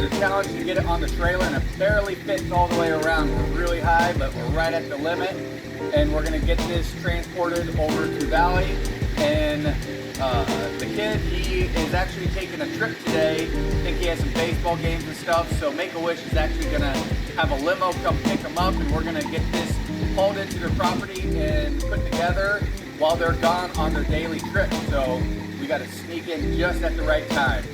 was a challenge to get it on the trailer, and it barely fits all the way around. We're really high, but we're right at the limit, and we're gonna get this transported over to Valley. And the kid, he is actually taking a trip today. I think he has some baseball games and stuff, so Make-A-Wish is actually gonna have a limo come pick him up, and we're gonna get this hauled into their property and put together while they're gone on their daily trip. So we gotta sneak in just at the right time.